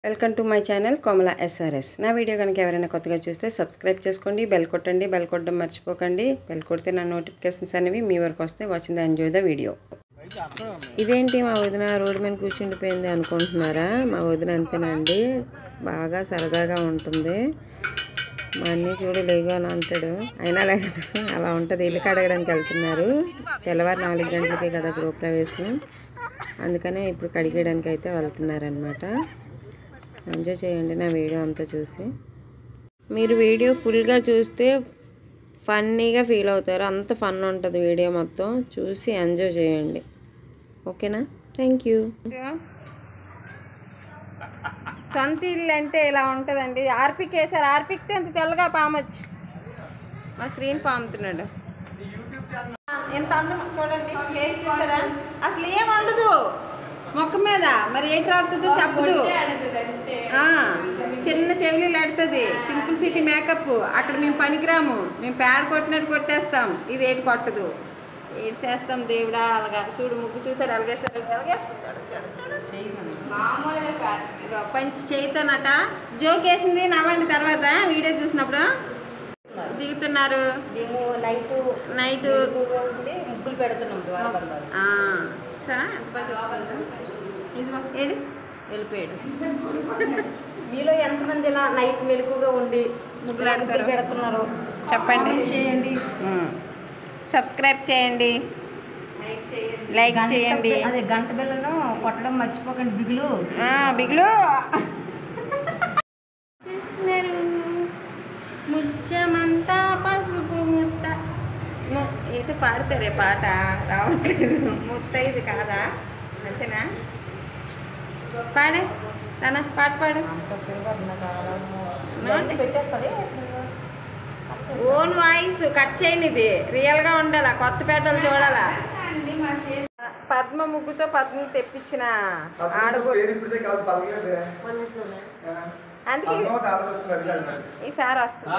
Welcome to my channel Komala SRS. నా video కనుక ఎవరైనా కొత్తగా చూస్తే సబ్స్క్రైబ్ చేసుకోండి, బెల్ కొట్టండి. బెల్ కొట్టడం మర్చిపోకండి. బెల్ కొడితే నా నోటిఫికేషన్స్ అనేవి మీ వరకు వస్తే వాచింగ్ ఎంజాయ్ ద వీడియో. ఇదేంటి మా వదిన రోడ్డు మీద కూర్చుండిపోయింది అనుకుంటున్నారా? మా వదిన అంతేనండి, బాగా సరదాగా ఉంటుంది. మా అన్నీ చూడు లేగు అని అంటాడు, అయినా లేదు అలా ఉంటుంది. ఇల్లు కడగడానికి వెళ్తున్నారు. తెల్లవారు 4 గంటలకే కదా గృహప్రవేశం, అందుకనే ఇప్పుడు కడిగేయడానికి అయితే వెళ్తున్నారనమాట. ఎంజాయ్ చేయండి నా వీడియో అంతా చూసి. మీరు వీడియో ఫుల్గా చూస్తే ఫన్నీగా ఫీల్ అవుతారు, అంత ఫన్ ఉంటుంది వీడియో మొత్తం. చూసి ఎంజాయ్ చేయండి, ఓకేనా? Thank you. సొంత ఇల్లు అంటే ఇలా ఉంటుందండి. ఆర్పిక్ వేసారు, ఆర్పిక్తే అంత తెల్లగా పామొచ్చు. మా శ్రీని పాముతున్నాడు. ఎంత అందం చూడండి, ఫేస్ చూసారా? అసలు ఏం వండదు మొక్క మీద, మరి ఏంటి రాస్తుందో చెప్పదు. చిన్న చెవులు ఆడుతుంది, సింపుల్ సిటీ మేకప్. అక్కడ మేము పనికిరాము, మేము పేడ కొట్టినట్టు కొట్టేస్తాం, ఇది ఏటి కొట్టదు. ఏడు చేస్తాం దేవుడా. అలాగా చూడు, ముగ్గు చూసారు అలగేసారు, పంచి చేయితోనట జోక్ వేసింది. నవ్వండి తర్వాత వీడియో చూసినప్పుడు. దిగుతున్నారు నైట్ ముగ్గులు పెడుతున్నాం. సరే ఇదిగో ఏది వెళ్ళిపోయాడు. మీలో ఎంతమంది ఇలా నైట్ మెలకుగా ఉండి ముగ్గులు పెడుతున్నారు చెప్పండి. చేయండి, సబ్స్క్రైబ్ చేయండి, లైక్ చేయండి. అదే గంట బిల్లను కొట్టడం మర్చిపోకండి. బిగులు చేస్తున్నారు. ముచ్చమంతా పసుపు ముత్త ఏంటో పాడతారే పాట రావట్లేదు. ముత్తైదు కాదా? అంతేనా? పాడే నాన్న, పాట పాడు. ఓన్ వాయిస్ కట్ చేయని, ఇది రియల్గా ఉండాలా, కొత్త పేటలు చూడాలా. పద్మ ముగ్గుతో పద్మ తెప్పించిన అందుకే ఈసారి వస్తుంది.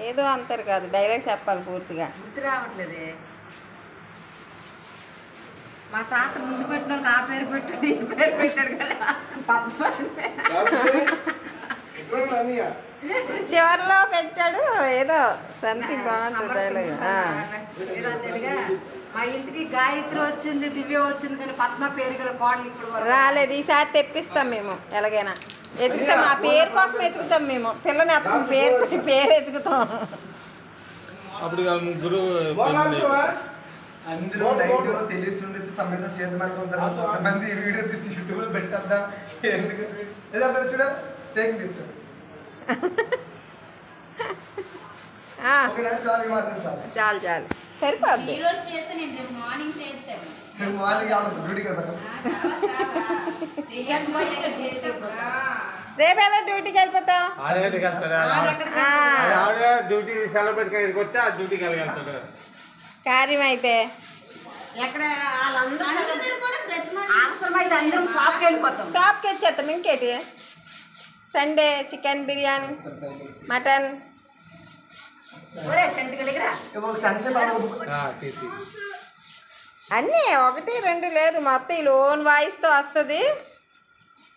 ఏదో అంటారు కాదు, డైలాగ్ చెప్పాలి పూర్తిగా. గుర్తు రావట్లేదే. మా తాత ముందు పెట్టిన వాళ్ళకి ఆ పేరు పెట్టాడు, ఈ పేరు పెట్టాడు కదా. చివరిలో పెట్టాడు ఏదో సంథింగ్ బాగుంటుంది డైలాగ్. మా ఇంటికి గాయత్రి వచ్చింది, దివ్య వచ్చింది, కానీ పద్మ పేరు గల కోడలు ఇప్పుడు రాలేదు. ఈసారి తెప్పిస్తాం మేము, ఎలాగైనా ఎతుకుతాం. ఆ పేరు కోసం ఎతుకుతాం మేము. పిల్లని ఎత్తుకుని పేరు ఎతుకుతాం. ముగ్గురు అందులో నైట్ తెలుస్తుండే సమయంలో చేద్దామని కొంతమంది వీడియో తీసి యూట్యూబ్లో పెట్టద్దా చూడ టేక్ తీసుకో. చాలు సరిపోద్ది. రేపు ఎలా డ్యూటీకి వెళ్ళిపోతావు? కార్యం అయితే ఎక్కడ షాప్కి వచ్చేస్తాం. ఇంకేటి సండే చికెన్ బిర్యానీ, మటన్ అన్నీ 1 2 లేదు, మొత్తం ఈ లోన్ వాయిస్తో వస్తుంది.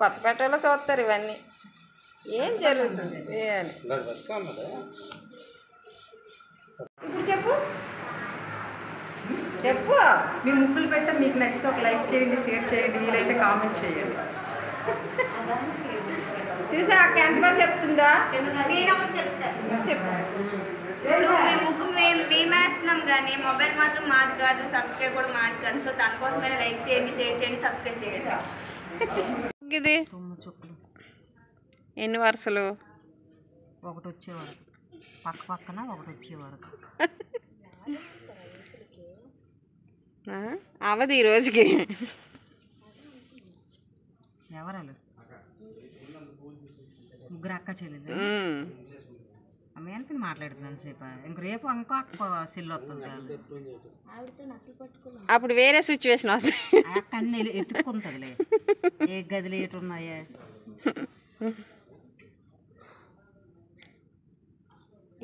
కొత్తపేటలో చూస్తారు ఇవన్నీ. ఏం జరుగుతుంది ఇప్పుడు చెప్పు మీ ముగ్గులు పెట్టా మీకు నచ్చితే ఒక లైక్ చేయండి, షేర్ చేయండి, వీలైతే కామెంట్ చేయండి. చూసా అక్క ఎంత బాగా చెప్తుందా? ముగ్గు మేము వేస్తున్నాం కానీ మొబైల్ మాత్రం మాది కాదు, సబ్స్క్రైబ్ కూడా మాది కాదు. సో తన కోసమైనా లైక్ చేయండి, షేర్ చేయండి, సబ్స్క్రైబ్ చేయండి. ఇది ఎన్ని వరుసలు? ఒకటి వచ్చేవారు పక్కన, ఒకటి వచ్చేవారు అవది ఈ రోజుకి. ఎవరాలు? ముగ్గురు అక్క చెల్లెలు. అమ్మాయి మాట్లాడుతున్నాను సేపు. ఇంక రేపు ఇంకో అక్క సెల్లు వస్తుంది. అప్పుడు వేరే సిచ్యువేషన్ వస్తుంది. అక్క అన్ని ఎత్తుక్కుంటుందిలే, ఏ గదిలో ఏటు ఉన్నాయా.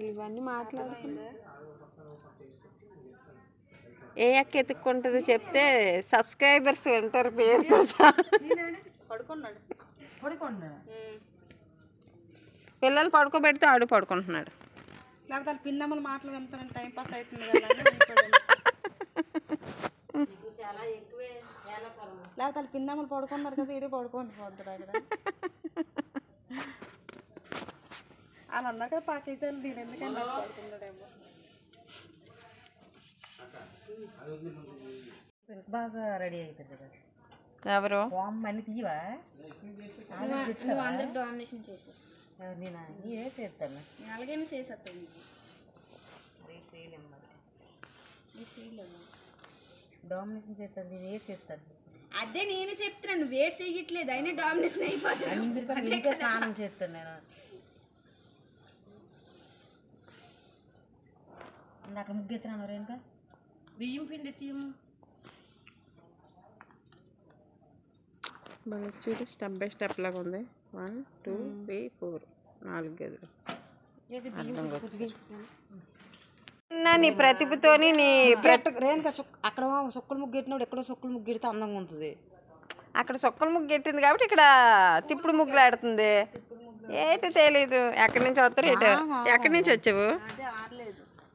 ఇవన్నీ మాట్లాడుతున్నా. ఏ అక్క ఎత్తుక్కుంటుందో చెప్తే సబ్స్క్రైబర్స్ వింటారు పేరుతో. పడుకున్నాడు. పిల్లలు పడుకోబెడితే ఆడు పడుకుంటున్నాడు. లేకపోతే వాళ్ళ పిన్నమ్మల మాటలు వింటానని టైం పాస్ అవుతుంది కదా లేకపోతే వాళ్ళ పిన్నమ్మలు పడుకున్నారు కదా, ఇది పడుకోండి పోద్దురు అక్కడ. వాళ్ళు అన్నారు కదా పాకిస్తాన్ నేను ఎందుకంటే పడుకున్నాడేమో. బాగా రెడీ అవుతుంది కదా. ఎవరు అన్ని తీవా అందరూ డామినేషన్ చేశారు. నేను ఏ చేస్తాను అలాగేమో చేసేస్తాను. డామినేషన్ చేస్తాను, నేను ఏ చేస్తాను. అదే నేను చెప్తున్నాను, వేట్ చేయట్లేదు అయినా డామినేషన్ అయిపోతుంది. స్నానం చేస్తాను నేను. అక్కడ ముగ్గెత్తున్నాను రేణుక. బియ్యం పిండి తీయము. బాగా చూడు, స్టెప్ బై స్టెప్ లాగా ఉంది. 1 2 3 4 4 గదులు. నీ ప్రతిభతోని నీ రేణుక అక్కడ సొక్కులు ముగ్గెట్టినప్పుడు ఎక్కడో సొక్కులు ముగ్గెడితే అందంగా ఉంటుంది. అక్కడ సొక్కల ముగ్గు ఎట్టింది కాబట్టి ఇక్కడ తిప్పుడు ముగ్గులు ఆడుతుంది. ఏంటి తెలీదు. ఎక్కడి నుంచి వస్తారు, ఎక్కడి నుంచి వచ్చావు?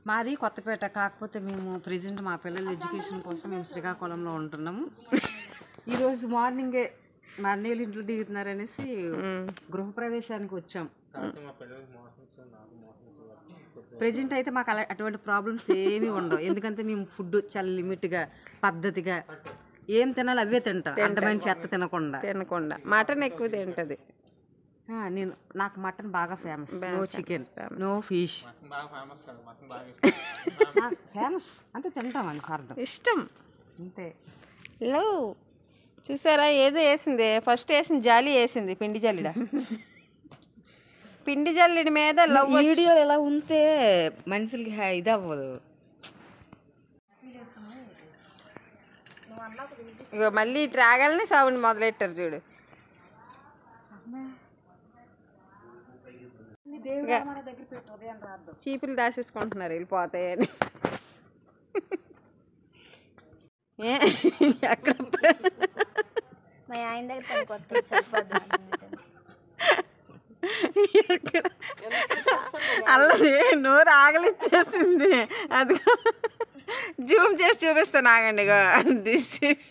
మాది కొత్తపేట, కాకపోతే మేము ప్రెజెంట్ మా పిల్లల ఎడ్యుకేషన్ కోసం మేము శ్రీకాకుళంలో ఉంటున్నాము. ఈరోజు మార్నింగే మా అన్నయ్యలు ఇంట్లో దిగుతున్నారనేసి గృహప్రవేశానికి వచ్చాం. ప్రెజెంట్ అయితే మాకు అటువంటి ప్రాబ్లమ్స్ ఏమీ ఉండవు. ఎందుకంటే మేము ఫుడ్ చాలా లిమిట్గా పద్ధతిగా ఏం తినాలి అవే తింటాం. అంటమైన చెత్త తినకుండా. మటన్ ఎక్కువ తింటది. నాకు మటన్ బాగా famous. No chicken, no fish. Famous అంటే తింటామని అర్థం. ఇష్టం అంతే. లవ్ చూసారా, ఏదో వేసింది. ఫస్ట్ వేసింది జాలి వేసింది, పిండి జల్లిడ. పిండి జల్లిడి మీద లవ్. వీడియోలు ఎలా ఉంటే మనుషులకి ఇది అవ్వదు. ఇగో మళ్ళీ ట్రాగల్ని సౌండ్ మొదలెట్టారు చూడు. చీపులు దాసేసుకుంటున్నారు వెళ్ళిపోతాయని. ఎక్కడ మా ఆయన దగ్గర అల్లది నోరు ఆగలిచ్చేసింది. అది జూమ్ చేసి చూపిస్తాను ఆగండి. దిస్ ఇస్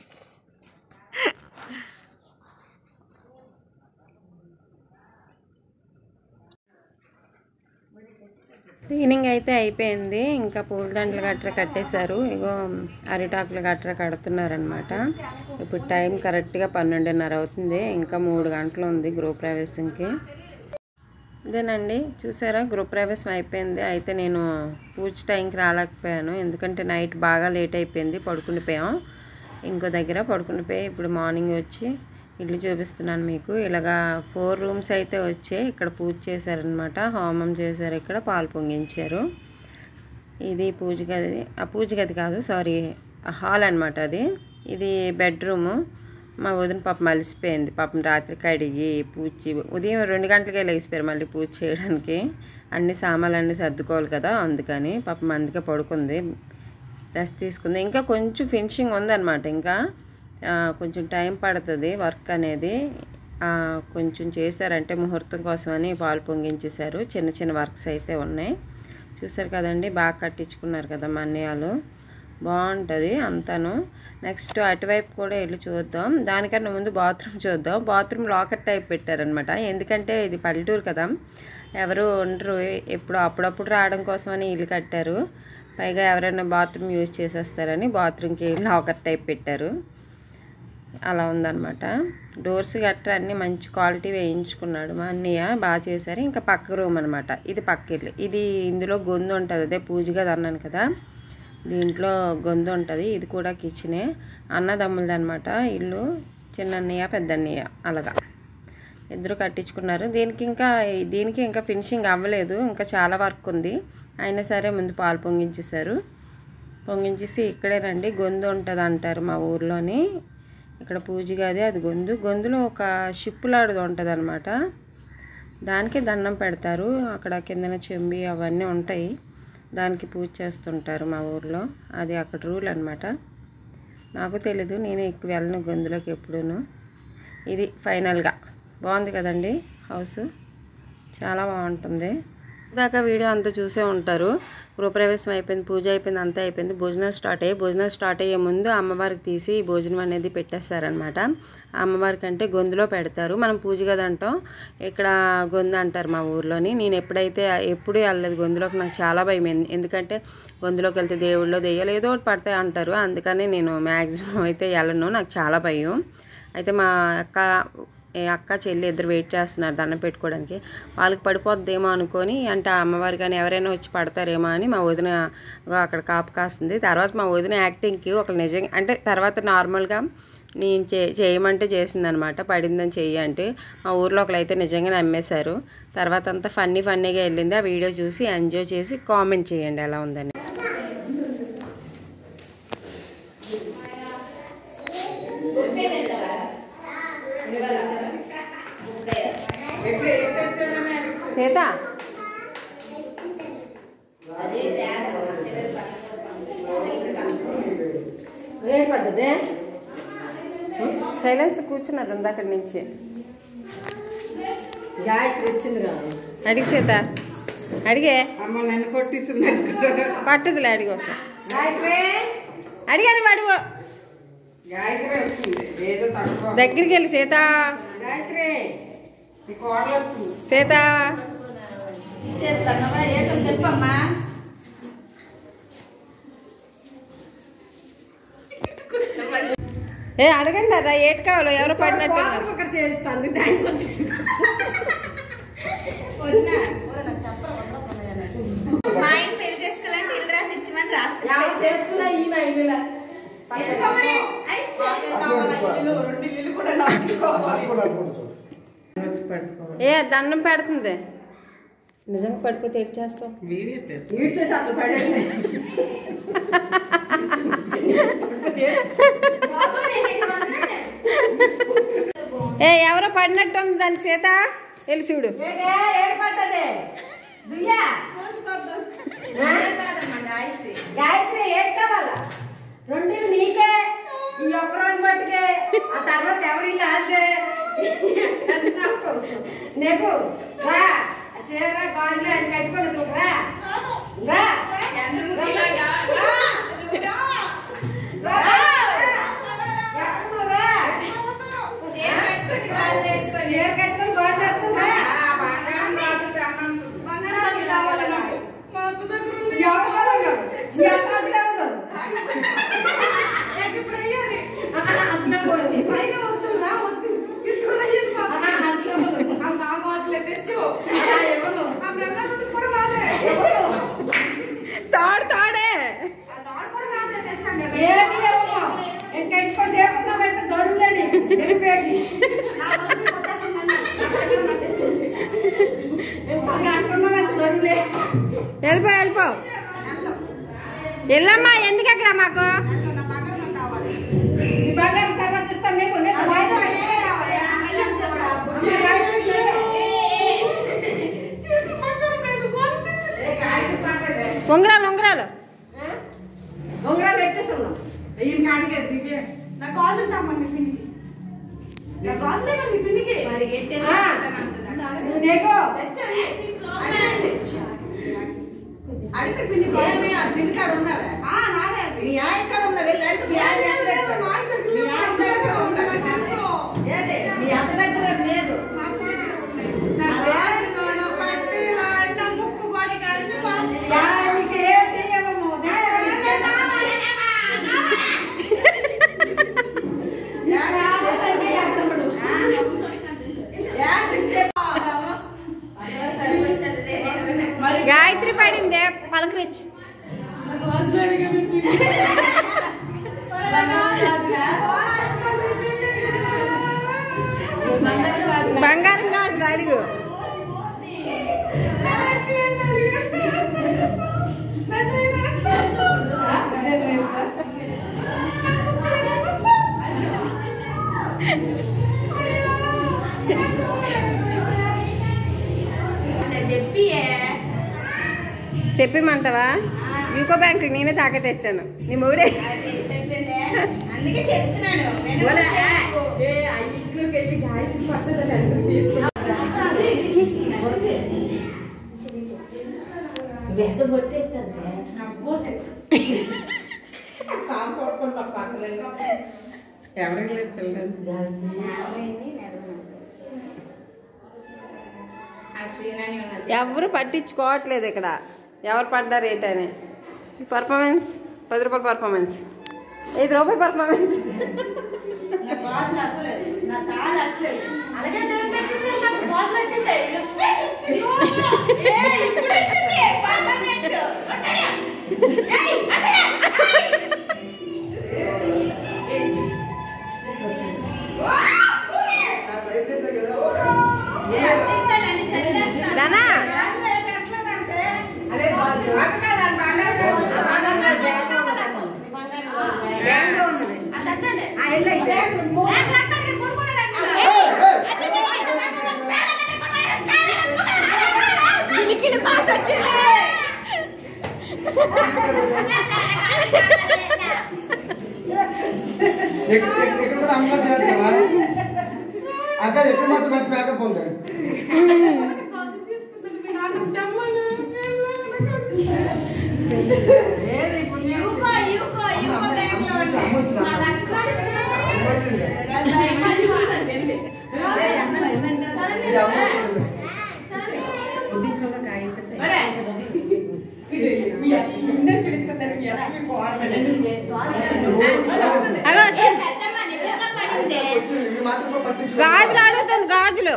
క్లీనింగ్ అయితే అయిపోయింది. ఇంకా పూలదండలు గట్రా కట్టేశారు. ఇగో అరిటాకులు గట్రా కడుతున్నారనమాట. ఇప్పుడు టైం కరెక్ట్గా 12:30 అవుతుంది. ఇంకా 3 గంటలు ఉంది గృహప్రవేశంకి. ఇదేనండి చూసారా, గృహప్రవేశం అయిపోయింది. అయితే నేను పూజ టైంకి రాలేకపోయాను, ఎందుకంటే నైట్ బాగా లేట్ అయిపోయింది. పడుకునిపోయాం ఇంకో దగ్గర పడుకునిపోయి ఇప్పుడు మార్నింగ్ వచ్చి ఇల్లు చూపిస్తున్నాను మీకు. ఇలాగా 4 రూమ్స్ అయితే వచ్చాయి. ఇక్కడ పూజ చేశారనమాట, హోమం చేశారు, ఇక్కడ పాలు పొంగించారు. ఇది పూజ గది, ఆ పూజ గది కాదు సారీ, హాల్ అనమాట అది. ఇది బెడ్రూము. మా వదిన పాపం అలసిపోయింది. పాపం రాత్రి కడిగి పూజ ఉదయం 2 గంటలకే లేచిపోయారు మళ్ళీ పూజ చేయడానికి. అన్ని సామాన్లన్నీ సర్దుకోవాలి కదా, అందుకని పాపం అందుకే పడుకుంది, రెస్ట్ తీసుకుంది. ఇంకా కొంచెం ఫినిషింగ్ ఉందన్నమాట. ఇంకా కొంచెం టైం పడుతుంది వర్క్ అనేది. కొంచెం చేశారంటే ముహూర్తం కోసమని పాలు పొంగించేశారు. చిన్న చిన్న వర్క్స్ అయితే ఉన్నాయి. చూసారు కదండి, బాగా కట్టించుకున్నారు కదా మా అన్నయ్యలు. బాగుంటుంది అంతాను. నెక్స్ట్ అటువైపు కూడా వెళ్ళి చూద్దాం. దానికన్నా ముందు బాత్రూమ్ చూద్దాం. బాత్రూమ్ లాకర్ టైప్ పెట్టారనమాట. ఎందుకంటే ఇది పల్లెటూరు కదా, ఎవరు ఉండరు, అప్పుడప్పుడు రావడం కోసమని ఇల్లు కట్టారు. పైగా ఎవరైనా బాత్రూమ్ యూజ్ చేసేస్తారని బాత్రూమ్కి లాకర్ టైప్ పెట్టారు. అలా ఉందన్నమాట. డోర్స్ గట్రా అన్నీ మంచి క్వాలిటీ వేయించుకున్నాడు మా అన్నయ్య, బాగా చేశారు. ఇంకా పక్క రూమ్ అనమాట, ఇది పక్క ఇల్లు. ఇది ఇందులో గొంతు ఉంటుంది, అదే పూజ గది అన్నాను కదా, దీంట్లో గొంతు ఉంటుంది. ఇది కూడా కిచెనే, అన్నదమ్ములది అనమాట ఇల్లు. చిన్న అన్నయ్య పెద్ద అన్నయ్య అలాగా ఇద్దరు కట్టించుకున్నారు. దీనికి ఇంకా ఫినిషింగ్ అవ్వలేదు, ఇంకా చాలా వర్క్ ఉంది. అయినా సరే ముందు పాలు పొంగించేశారు. పొంగించేసి ఇక్కడేనండి గొంతు ఉంటుంది అంటారు మా ఊర్లోని. ఇక్కడ పూజ గది, అది గొంతులో ఒక షిప్పులాడుది ఉంటుంది అనమాట. దానికి దండం పెడతారు. అక్కడ కిందన చెంబి అవన్నీ ఉంటాయి, దానికి పూజ చేస్తుంటారు మా ఊర్లో. అది అక్కడ రూల్ అనమాట. నాకు తెలీదు, నేను ఎక్కువ వెళ్ళను గొంతులోకి ఎప్పుడూను. ఇది ఫైనల్గా బాగుంది కదండి హౌస్, చాలా బాగుంటుంది. దాకా వీడియో అంతా చూసే ఉంటారు. గృహప్రవేశం అయిపోయింది, పూజ అయిపోయింది, అంతా అయిపోయింది. భోజనాలు స్టార్ట్ అయ్యే ముందు అమ్మవారికి తీసి భోజనం అనేది పెట్టేస్తారనమాట. అమ్మవారికి అంటే గొంతులో పెడతారు. మనం పూజ గది అంటాం, ఇక్కడ గొంతు అంటారు మా ఊర్లోని. నేను ఎప్పుడూ వెళ్ళలేదు గొంతులోకి, నాకు చాలా భయం. ఎందుకంటే గొంతులోకి వెళ్తే దేవుళ్ళు దెయ్యాలు ఏదో ఒకటి పడతాయి అంటారు. అందుకని నేను మ్యాక్సిమం అయితే వెళ్ళను, నాకు చాలా భయం. అయితే మా అక్క చెల్లి ఇద్దరు వెయిట్ చేస్తున్నారు దండం పెట్టుకోవడానికి. వాళ్ళకి పడిపోద్దేమో అనుకొని, అంటే ఆ అమ్మవారు కానీ ఎవరైనా వచ్చి పడతారేమో అని మా వదిన అక్కడ కాపు కాస్తుంది. తర్వాత మా వదిన యాక్టింగ్కి ఒక నిజంగా అంటే తర్వాత నార్మల్గా నేను చేయమంటే చేసిందనమాట. పడిందని చెయ్యి అంటే మా ఊర్లో ఒకరైతే నిజంగా నమ్మేశారు. తర్వాత అంతా ఫన్నీగా వెళ్ళింది. ఆ వీడియో చూసి ఎంజాయ్ చేసి కామెంట్ చేయండి ఎలా ఉందని. సీత ఏం పడ్డదే? సైలెన్స్ కూర్చున్నది ఉంది అక్కడి నుంచి. గాయత్రి వచ్చింది కదా, అడిగి సీత అడిగే. అమ్మ నన్ను కొట్టిస్తుంది. పట్టుదిలే అడిగి వస్తా. అడిగాను అడుగు. గాయత్రి వచ్చింది, ఏదో తక్కువ. దగ్గరికి వెళ్ళి సీత. గాయత్రి కోడలు వచ్చింది. సీత ఏంటో చెప్పమ్మా. అడగండి అదా ఏటి కావాలో, ఎవరు పడినట్టు. ఇక్కడ చేస్తాను దానికి వచ్చి మా ఆయన పెళ్లి చేసుకోవాలంటే ఇల్లు రాసి ఇచ్చిమని ఎవరు చేసుకున్నా ఈమె ఇల్లు దండం పెడుతుంది. నిజంగా పడిపోతే ఏడు చేస్తాం. ఈడ్చేసి అసలు పడండి. ఎవరో పడినట్టు ఉంది దాని సీత వెళ్ళి చూడు. గాయత్రి ఏడు కావాలా? రెండు నీకే, ఈ ఒక్క రోజు మట్టుకే, ఆ తర్వాత ఎవరి లాగే నీకు రా చీర గాజులు అని కట్టుకోండి. రా రా చీర కట్టుకొని గాజు వేసుకుంటా. తాడే ఇంకా ఇంకో సేపు ఉన్నామైతే దొరుకులేని వెళ్ళిపోయి అంటున్నామైతే దొరుకులే. వెళ్ళిపో వెళ్ళమ్మా. ఎందుకు అక్కడ మాకు బంగారం తర్వాత ఇస్తాం. నీకు ఉంగరాలు ఉంగరాలు పెట్టేస్తున్నాం. ఈ కాడికే దివ్య నా గాజులు తమ్మండి పిండికి, నా గాజులే మీ పిండికి నీకు అడిగి పిండి పిండి కాడ ఉన్నావా? నాదే. మీ ఆయన కాడ ఉన్నా వెళ్ళి అడుగు. మీ ఆయన మీ అత్త దగ్గర లేదు. గాయత్రి పడిందే పలకరించి. బంగారం గాజులు అడుగు. చెప్పిమంటావా? యూకో బ్యాంక్ నేనే తాకట్టెట్టాను. నీ మొగుడే అందుకే చెప్తున్నాను. ఎవరికి లేదు పిల్లలు. ఎవరు పట్టించుకోవట్లేదు ఇక్కడ. ఎవరు పడ్డారు ఏంటని పర్ఫార్మెన్స్ 10 రూపాయల పర్ఫార్మెన్స్, 5 రూపాయల పర్ఫార్మెన్స్. రానా ఇక్కడ కూడా అమ్మ చేస్తావా అక్క? ఎక్కడ మాత్రం మంచి మేకప్ ఉంది. గాజులు అడుగుతాను. గాజులు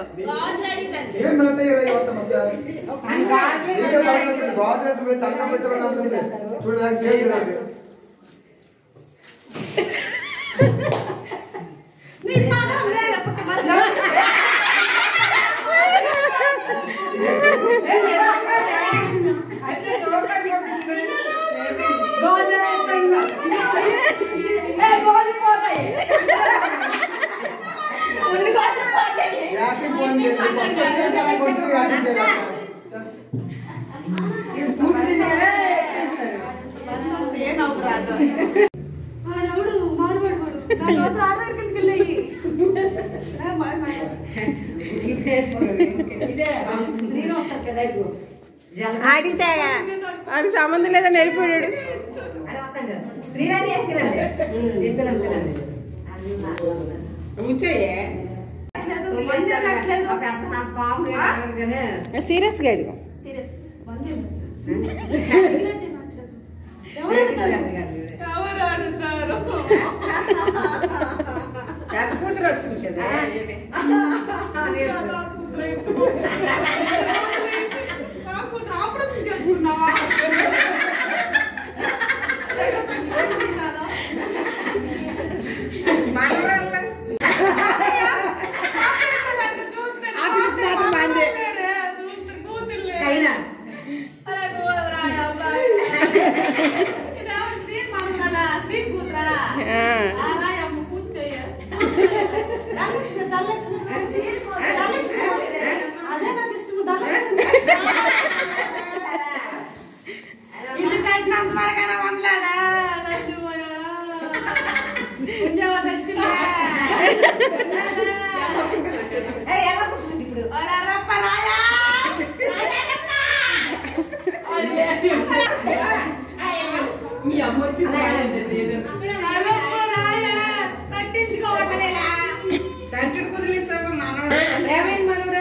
అడిగితే వాడికి సంబంధం లేదని వెళ్ళిపోయాడు. సీరియస్గా అడుగు. పెద్ద కూతురు వచ్చింది కదా. మీ అమ్మ వచ్చింది చంచుడు కుదిలిస్తావు మనోడు.